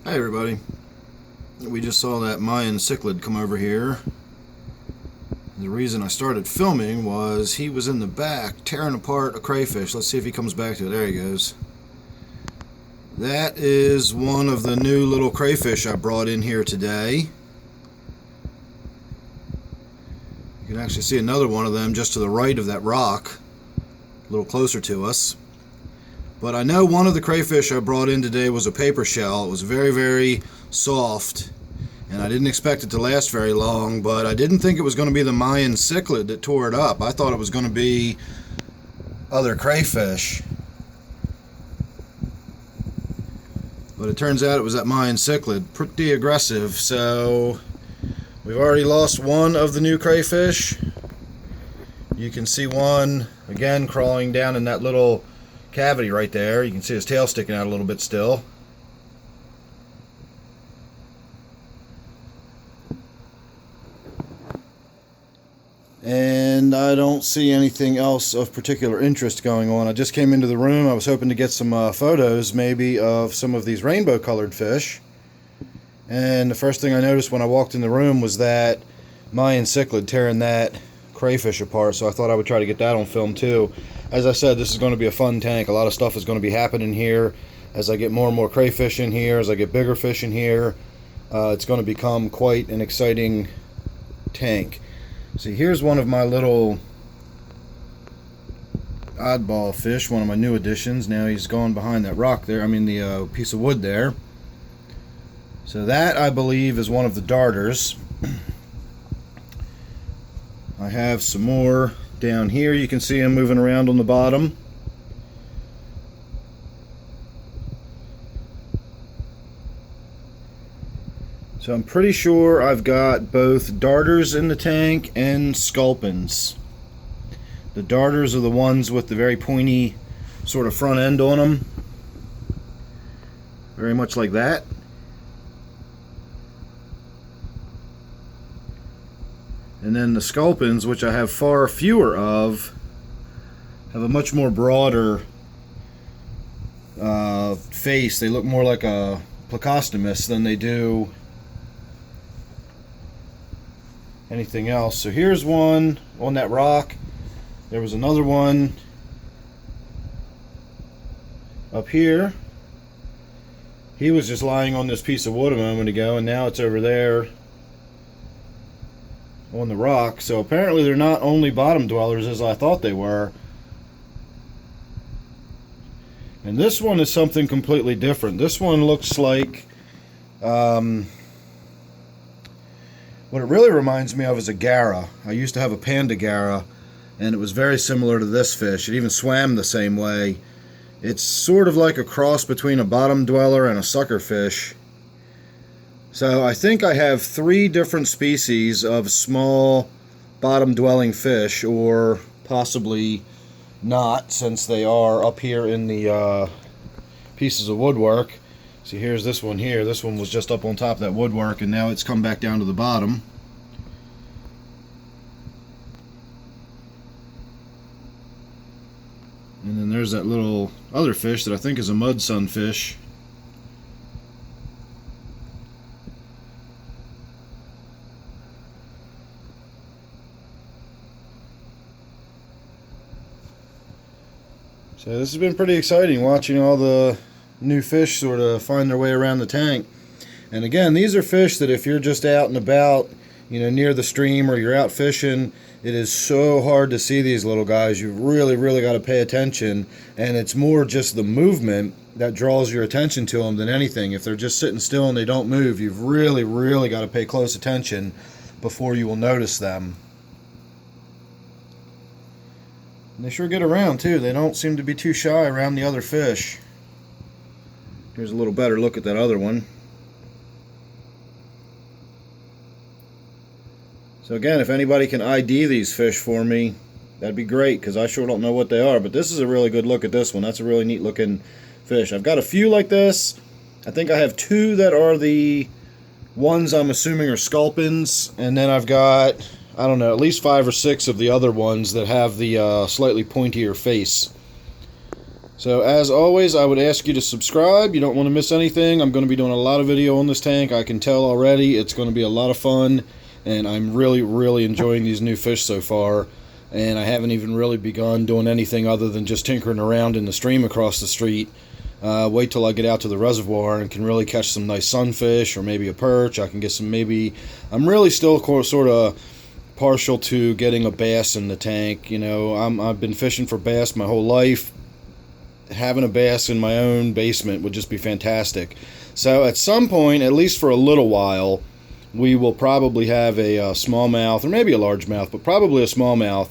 Hey everybody, we just saw that Mayan Cichlid come over here. The reason I started filming was he was in the back tearing apart a crayfish. Let's see if he comes back to it. There he goes. That is one of the new little crayfish I brought in here today. You can actually see another one of them just to the right of that rock, a little closer to us. But I know one of the crayfish I brought in today was a paper shell. It was very, very soft, and I didn't expect it to last very long, but I didn't think it was going to be the Mayan cichlid that tore it up. I thought it was going to be other crayfish. But it turns out it was that Mayan cichlid. Pretty aggressive. So we've already lost one of the new crayfish. You can see one, again, crawling down in that little cavity right there. You can see his tail sticking out a little bit still. And I don't see anything else of particular interest going on. I just came into the room. I was hoping to get some photos maybe of some of these rainbow colored fish. And the first thing I noticed when I walked in the room was that Mayan cichlid tearing that crayfish apart, so I thought I would try to get that on film too. As I said, this is going to be a fun tank. A lot of stuff is going to be happening here as I get more and more crayfish in here, as I get bigger fish in here. It's going to become quite an exciting tank. See, here's one of my little oddball fish, one of my new additions. Now he's gone behind that rock there, the piece of wood there. So that, I believe, is one of the darters. I have some more down here. You can see him moving around on the bottom. So I'm pretty sure I've got both darters in the tank and sculpins. The darters are the ones with the very pointy sort of front end on them. Very much like that. And then the sculpins, which I have far fewer of, have a much more broader face. They look more like a plecostomus than they do anything else. So here's one on that rock. There was another one up here. He was just lying on this piece of wood a moment ago, and now it's over there on the rock. So apparently they're not only bottom dwellers as I thought they were. And this one is something completely different. This one looks like what it really reminds me of is a gara. I used to have a panda gara, and it was very similar to this fish. It even swam the same way. It's sort of like a cross between a bottom dweller and a sucker fish. So I think I have 3 different species of small bottom-dwelling fish, or possibly not, since they are up here in the pieces of woodwork. See, here's this one here. This one was just up on top of that woodwork, and now it's come back down to the bottom. And then there's that little other fish that I think is a mud sunfish. So this has been pretty exciting, watching all the new fish sort of find their way around the tank. And again, these are fish that if you're just out and about, near the stream, or you're out fishing, it is so hard to see these little guys. You've really, really got to pay attention. And it's more just the movement that draws your attention to them than anything. If they're just sitting still and they don't move, you've really, really got to pay close attention before you will notice them. And they sure get around too. They don't seem to be too shy around the other fish. Here's a little better look at that other one. So again, if anybody can ID these fish for me, that'd be great, because I sure don't know what they are. But this is a really good look at this one. That's a really neat looking fish. I've got a few like this. I think I have 2 that are the ones I'm assuming are sculpins, and then I've got, I don't know, at least 5 or 6 of the other ones that have the slightly pointier face. So as always, I would ask you to subscribe. You don't want to miss anything. I'm going to be doing a lot of video on this tank. I can tell already it's going to be a lot of fun, and I'm really enjoying these new fish so far. And I haven't even really begun doing anything other than just tinkering around in the stream across the street. Wait till I get out to the reservoir and can really catch some nice sunfish or maybe a perch. I can get some maybe... I'm really still sort of partial to getting a bass in the tank. You know, I've been fishing for bass my whole life. Having a bass in my own basement would just be fantastic. So at some point, at least for a little while, we will probably have a smallmouth or maybe a largemouth, but probably a smallmouth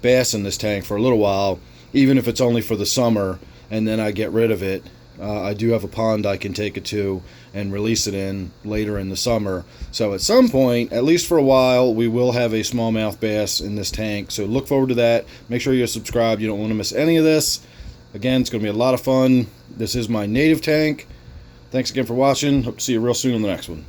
bass in this tank for a little while, even if it's only for the summer, and then I get rid of it. I do have a pond I can take it to and release it in later in the summer. So at some point, at least for a while, we will have a smallmouth bass in this tank. So look forward to that. Make sure you're subscribed. You don't want to miss any of this. Again, it's going to be a lot of fun. This is my native tank. Thanks again for watching. Hope to see you real soon on the next one.